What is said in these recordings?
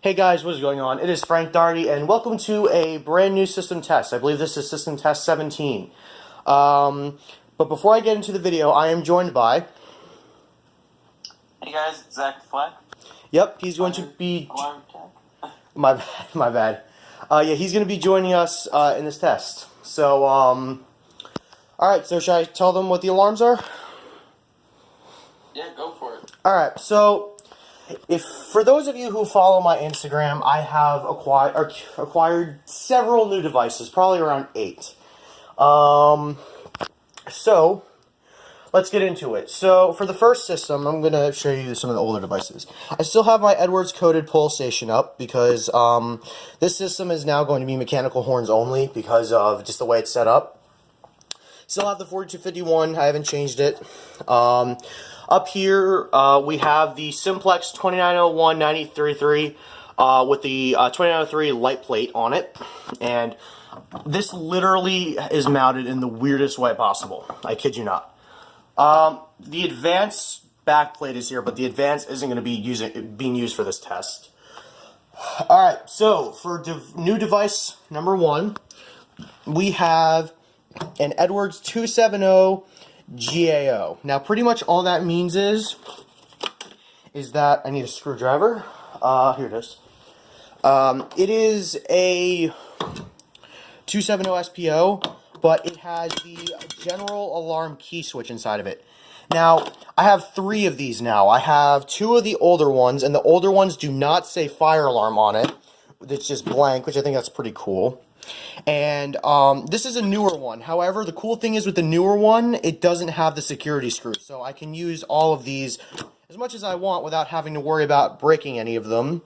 Hey guys, what is going on? It is Frank Darty, and welcome to a brand new system test. I believe this is system test 17. But before I get into the video, I am joined by... Hey guys, it's Zach Fleck. Yep, he's going to be... My bad. Yeah, he's going to be joining us in this test. So, alright, so should I tell them what the alarms are? Yeah, go for it. Alright, so... For those of you who follow my Instagram, I have acquired several new devices, probably around 8. So, let's get into it. So, for the first system, I'm going to show you some of the older devices. I still have my Edwards coded pull station up because this system is now going to be mechanical horns only because of just the way it's set up. Still have the 4251, I haven't changed it. Up here, we have the Simplex 2901 933 with the 2903 light plate on it. And this literally is mounted in the weirdest way possible. I kid you not. The advanced back plate is here, but the advanced isn't going to be being used for this test. Alright, so for new device number 1, we have an Edwards 270 GAO. Now, pretty much all that means is that I need a screwdriver. Here it is. It is a 270 SPO, but it has the general alarm key switch inside of it. Now, I have 3 of these now. I have 2 of the older ones, and the older ones do not say fire alarm on it. It's just blank, which I think that's pretty cool. And this is a newer one. However, the cool thing is with the newer one, it doesn't have the security screw. So I can use all of these as much as I want without having to worry about breaking any of them.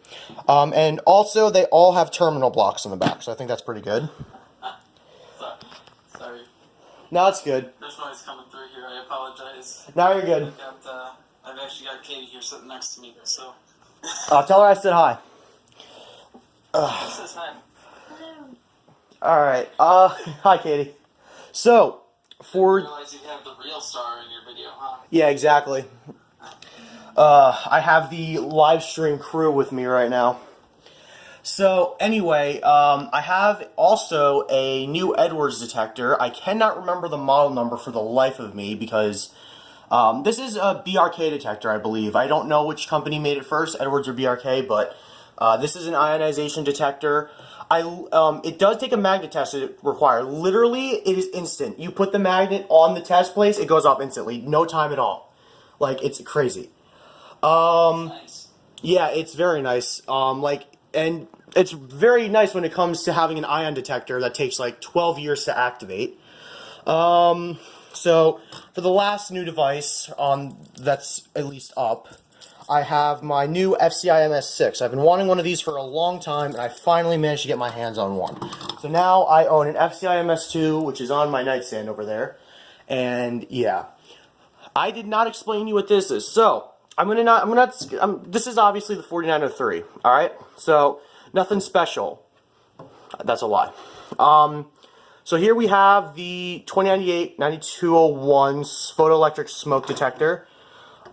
And also, they all have terminal blocks on the back. So I think that's pretty good. Sorry. No, it's good. There's noise coming through here. I apologize. No, you're good. I've actually got Katie here sitting next to me. So. Tell her I said hi. She says hi. Alright, hi Katie. So, for... I realize you have the real star in your video, huh? Yeah, exactly. I have the live stream crew with me right now. So, anyway, I have also a new Edwards detector. I cannot remember the model number for the life of me because this is a B.R.K. detector, I believe. I don't know which company made it first, Edwards or B.R.K., but this is an ionization detector. It does take a magnet test to require. Literally, it is instant. You put the magnet on the test place, it goes off instantly. No time at all. Like, it's crazy. Nice. Yeah, it's very nice. And it's very nice when it comes to having an ion detector that takes like 12 years to activate. So, for the last new device, that's at least up, I have my new FCI MS6. I've been wanting one of these for a long time, and I finally managed to get my hands on one. So now I own an FCI MS2, which is on my nightstand over there. And yeah, I did not explain to you what this is. So this is obviously the 4903. All right. So nothing special. That's a lie. So here we have the 2098-9201 photoelectric smoke detector.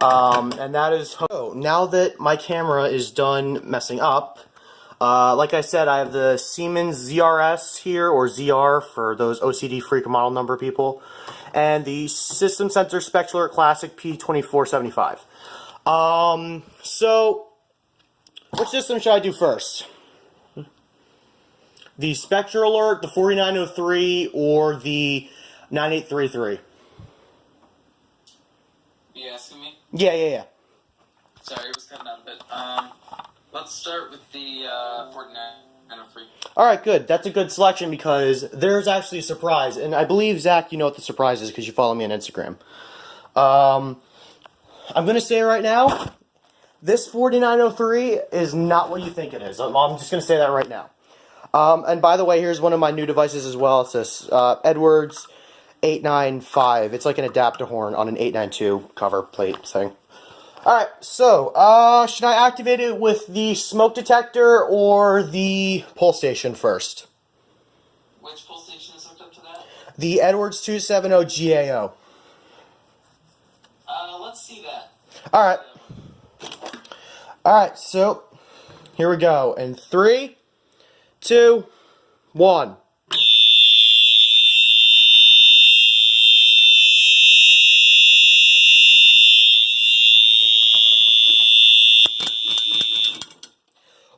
And that is, now that my camera is done messing up, like I said, I have the Siemens ZRS here, or ZR for those OCD freak model number people, and the System Sensor Spectral Classic P2475. So, which system should I do first? The Spectral Alert, the 4903, or the 9833? You asking me? Yeah. Sorry, it was cutting out a bit. Let's start with the 4903. Alright, good. That's a good selection because there's actually a surprise. And I believe, Zach, you know what the surprise is because you follow me on Instagram. I'm going to say right now, this 4903 is not what you think it is. I'm just going to say that right now. And by the way, here's one of my new devices as well. It's this Edwards 895. It's like an adapter horn on an 892 cover plate thing. Alright, so, should I activate it with the smoke detector or the pull station first? Which pull station is hooked up to that? The Edwards 270 GAO. Let's see that. Alright. Alright, so, Here we go. In 3, 2, 1.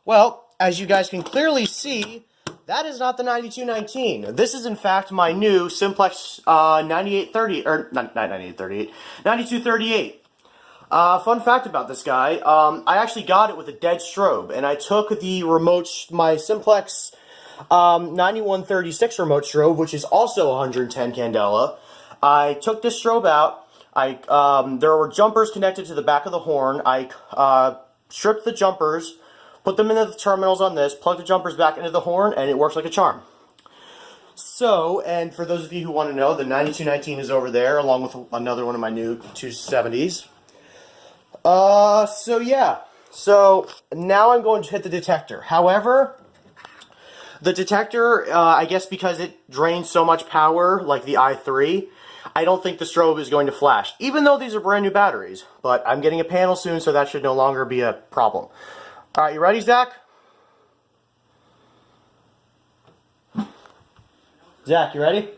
Well, as you guys can clearly see, that is not the 9219. This is in fact my new Simplex 9830, or not 9838, 9238. Fun fact about this guy, I actually got it with a dead strobe, and I took the remote, my Simplex 9136 remote strobe, which is also 110 candela. I took this strobe out. There were jumpers connected to the back of the horn. I stripped the jumpers, put them into the terminals on this, plugged the jumpers back into the horn, and it works like a charm. So, and for those of you who want to know, the 9219 is over there, along with another one of my new 270s. So yeah. So, now I'm going to hit the detector. However, the detector, I guess because it drains so much power, like the i3, I don't think the strobe is going to flash, even though these are brand new batteries. But I'm getting a panel soon, so that should no longer be a problem. Alright, you ready, Zach? Zach, you ready?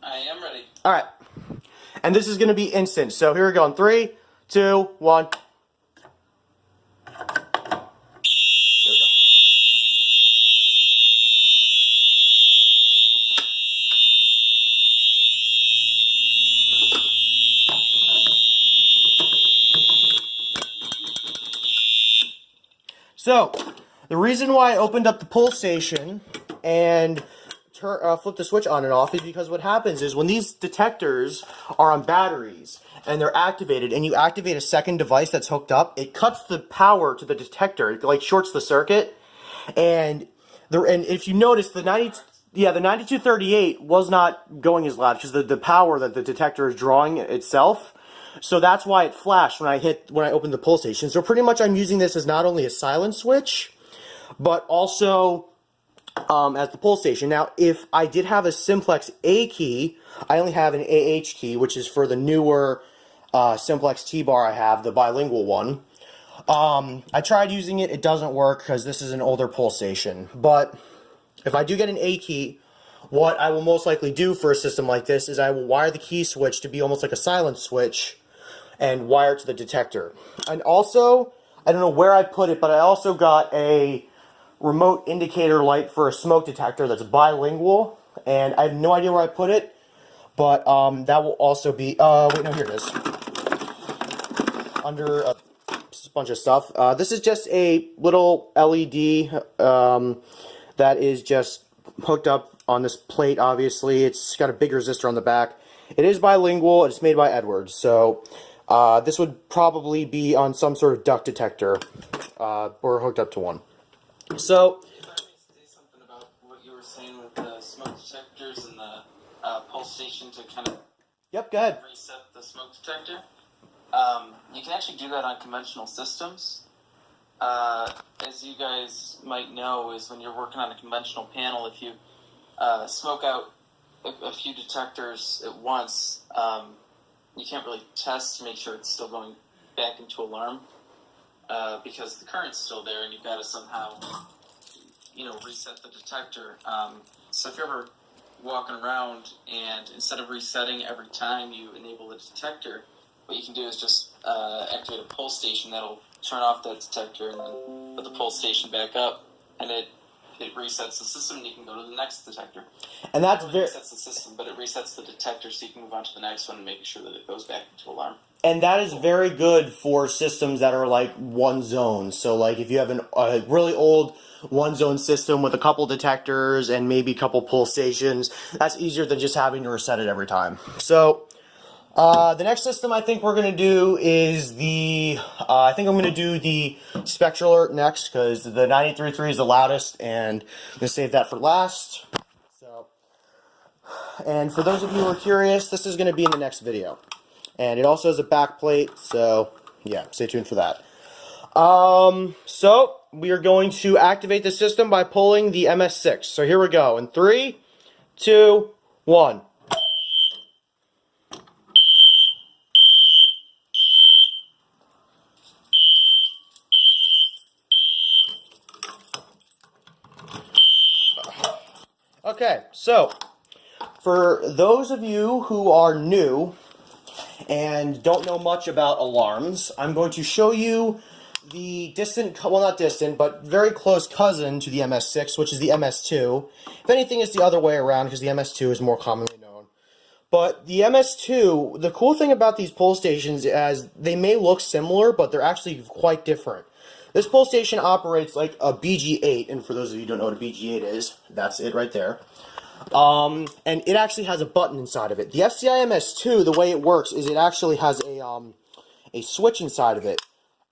I am ready. Alright. And this is going to be instant. So here we go in 3, 2, 1. There we go. So, the reason why I opened up the pull station and flip the switch on and off is because what happens is when these detectors are on batteries and they're activated and you activate a second device that's hooked up, it cuts the power to the detector. It like shorts the circuit. And if you notice, the 9238 was not going as loud because the power that the detector is drawing itself. So that's why it flashed when I opened the pull station. So pretty much I'm using this as not only a silent switch, but also as the pull station. Now, if I did have a Simplex A key, I only have an AH key, which is for the newer Simplex T-bar I have, the bilingual one. I tried using it, it doesn't work because this is an older pull station. But if I do get an A key, what I will most likely do for a system like this is I will wire the key switch to be almost like a silent switch and wire it to the detector. And also, I don't know where I put it, but I also got a remote indicator light for a smoke detector that's bilingual, and I have no idea where I put it, but that will also be, wait, no, here it is, under a bunch of stuff. This is just a little LED that is just hooked up on this plate, obviously. It's got a big resistor on the back. It is bilingual, it's made by Edwards, so this would probably be on some sort of duct detector, or hooked up to one. So, If I may say something about what you were saying with the smoke detectors and the pulse station to kind of yep, go ahead. reset the smoke detector, you can actually do that on conventional systems. As you guys might know, is when you're working on a conventional panel, if you smoke out a few detectors at once, you can't really test to make sure it's still going back into alarm, because the current's still there and you've got to somehow, reset the detector. So if you're ever walking around and instead of resetting every time you enable the detector, what you can do is just activate a pulse station that'll turn off that detector and then put the pulse station back up, and it resets the system and you can go to the next detector. And that's It resets the system, but it resets the detector so you can move on to the next one and make sure that it goes back into alarm. And that is very good for systems that are like one zone. So like if you have a really old one zone system with a couple detectors and maybe a couple pull stations, that's easier than just having to reset it every time. So the next system I think we're going to do is I think I'm going to do the Spectral Alert next because the 93.3 is the loudest, and I'm going to save that for last. So, and for those of you who are curious, this is going to be in the next video. And it also has a back plate, so yeah, stay tuned for that. So we are going to activate the system by pulling the MS6. So here we go. In 3, 2, 1. Okay, so for those of you who are new and don't know much about alarms, I'm going to show you the distant, well not distant, but very close cousin to the MS6, which is the MS2. If anything, it's the other way around because the MS2 is more commonly known. But the MS2, the cool thing about these pull stations is they may look similar, but they're actually quite different. This pull station operates like a BG8, and for those of you who don't know what a BG8 is, that's it right there. And it actually has a button inside of it. The FCI MS2, the way it works is it actually has a switch inside of it.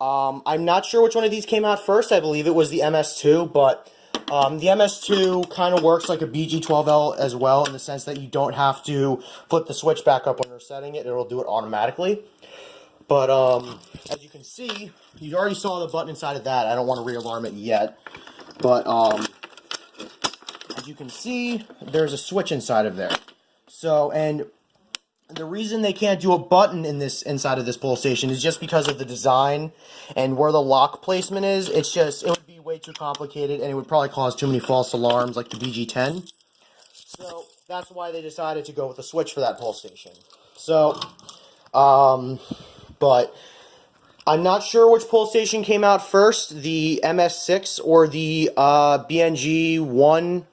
I'm not sure which one of these came out first. I believe it was the MS2, but the MS2 kind of works like a BG12L as well in the sense that you don't have to flip the switch back up when you're setting it. It'll do it automatically. But as you can see, you already saw the button inside of that. I don't want to re-alarm it yet. But as you can see, there's a switch inside of there. So, and the reason they can't do a button in this inside of this pull station is just because of the design and where the lock placement is. It's just, it would be way too complicated and it would probably cause too many false alarms like the BG10. So that's why they decided to go with a switch for that pull station. So, but I'm not sure which pull station came out first, the MS6 or the BNG1.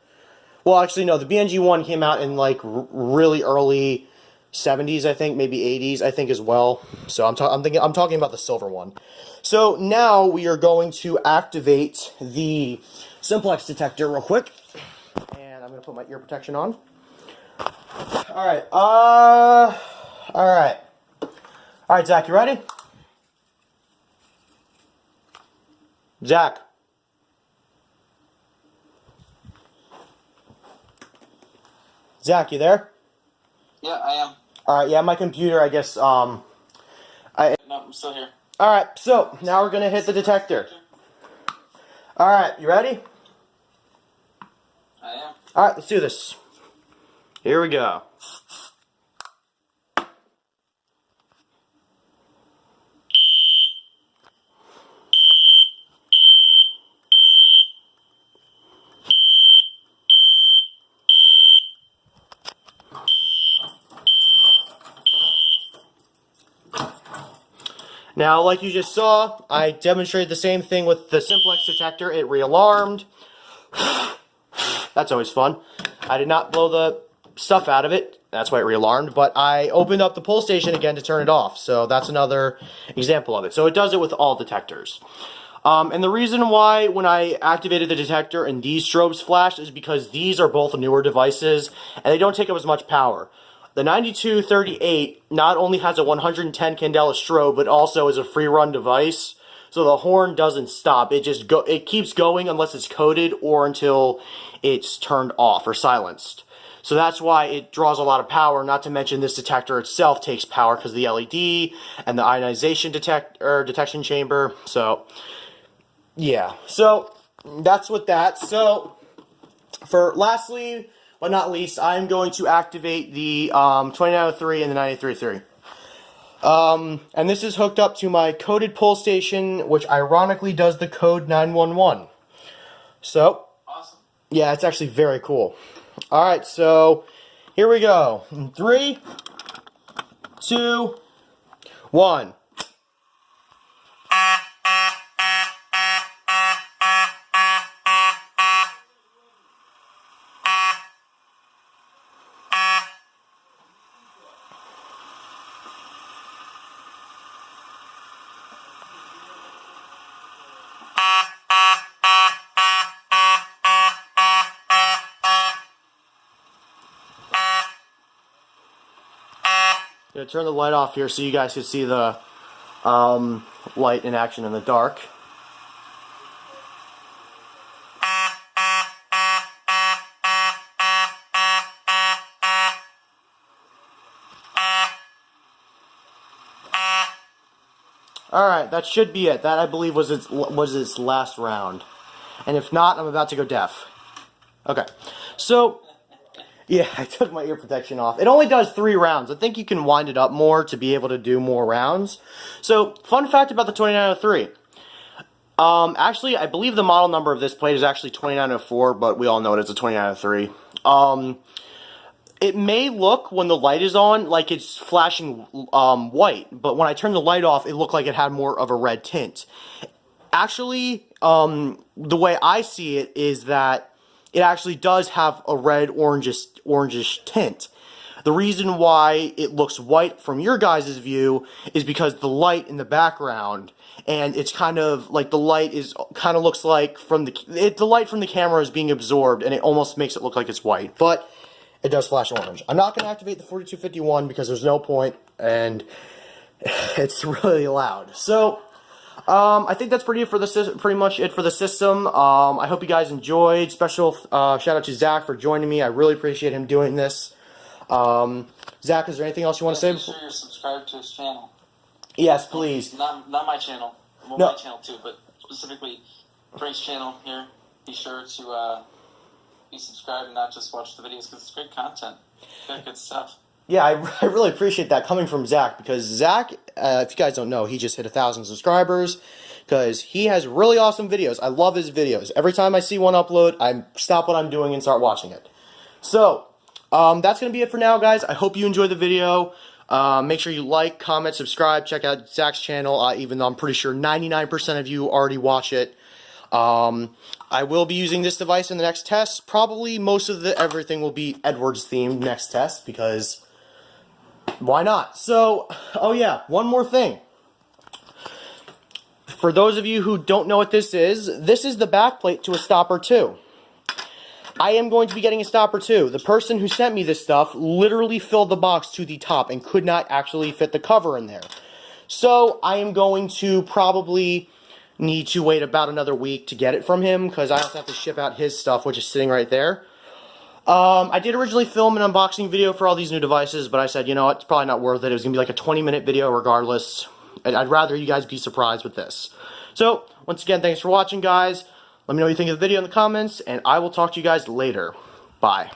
Well, actually, no, the BNG1 came out in like really early 70s, I think, maybe 80s, I think as well. So I'm talking about the silver one. So now we are going to activate the simplex detector real quick, and I'm going to put my ear protection on. All right, Zach, you ready? Zach. Zach, you there? Yeah, I am. Alright, yeah, my computer, I guess, No, I'm still here. Alright, so, now we're gonna hit the detector. Alright, you ready? I am. Alright, let's do this. Here we go. Now, like you just saw, I demonstrated the same thing with the simplex detector. It re-alarmed. That's always fun. I did not blow the stuff out of it. That's why it re-alarmed. But I opened up the pull station again to turn it off. So that's another example of it. So it does it with all detectors. And the reason why when I activated the detector and these strobes flashed is because these are both newer devices and they don't take up as much power. The 9238 not only has a 110 candela strobe, but also is a free run device. So the horn doesn't stop. It keeps going unless it's coded or until it's turned off or silenced. So that's why it draws a lot of power, not to mention this detector itself takes power because of the LED and the ionization detection chamber. So, yeah. So, that's with that. So, for lastly, but not least, I'm going to activate the 2903 and the 9333. And this is hooked up to my coded pull station, which ironically does the code 911. So, Awesome. Yeah, it's actually very cool. Alright, so here we go. 3, 2, 1. I'm going to turn the light off here so you guys can see the light in action in the dark. Alright, that should be it. That, I believe, was its last round. And if not, I'm about to go deaf. Okay. So, yeah, I took my ear protection off. It only does 3 rounds. I think you can wind it up more to be able to do more rounds. So, fun fact about the 2903. Actually, I believe the model number of this plate is actually 2904, but we all know it as a 2903. it may look, when the light is on, like it's flashing white, but when I turn the light off, it looked like it had more of a red tint. Actually, the way I see it is that it actually does have a red orangish tint. The reason why it looks white from your guys' view is because the light in the background, and it's kind of like the light is kind of looks like from the light from the camera is being absorbed, and it almost makes it look like it's white, but it does flash orange. I'm not going to activate the 4251 because there's no point, and it's really loud. So, I think that's pretty much it for the system. I hope you guys enjoyed. Special shout out to Zach for joining me. I really appreciate him doing this. Zach, is there anything else you want to say? Make sure you're subscribed to his channel. Yes, please. Not my channel. Well, no. My channel too, but specifically Frank's channel here. Be sure to be subscribed and not just watch the videos, because it's great content. Good stuff. Yeah, I really appreciate that coming from Zach, because Zach, if you guys don't know, he just hit 1,000 subscribers, because he has really awesome videos. I love his videos. Every time I see one upload, I stop what I'm doing and start watching it. So, that's going to be it for now, guys. I hope you enjoyed the video. Make sure you like, comment, subscribe, check out Zach's channel, even though I'm pretty sure 99% of you already watch it. I will be using this device in the next test. Probably most of everything will be Edwards themed next test, because why not? So, oh yeah, one more thing. For those of you who don't know what this is the backplate to a stopper 2. I am going to be getting a stopper 2. The person who sent me this stuff literally filled the box to the top and could not actually fit the cover in there. So, I am going to probably need to wait about another week to get it from him, because I also have to ship out his stuff, which is sitting right there. I did originally film an unboxing video for all these new devices, but I said, you know, it's probably not worth it. It was going to be like a 20-minute video regardless. I'd rather you guys be surprised with this. So, once again, thanks for watching, guys. Let me know what you think of the video in the comments, and I will talk to you guys later. Bye.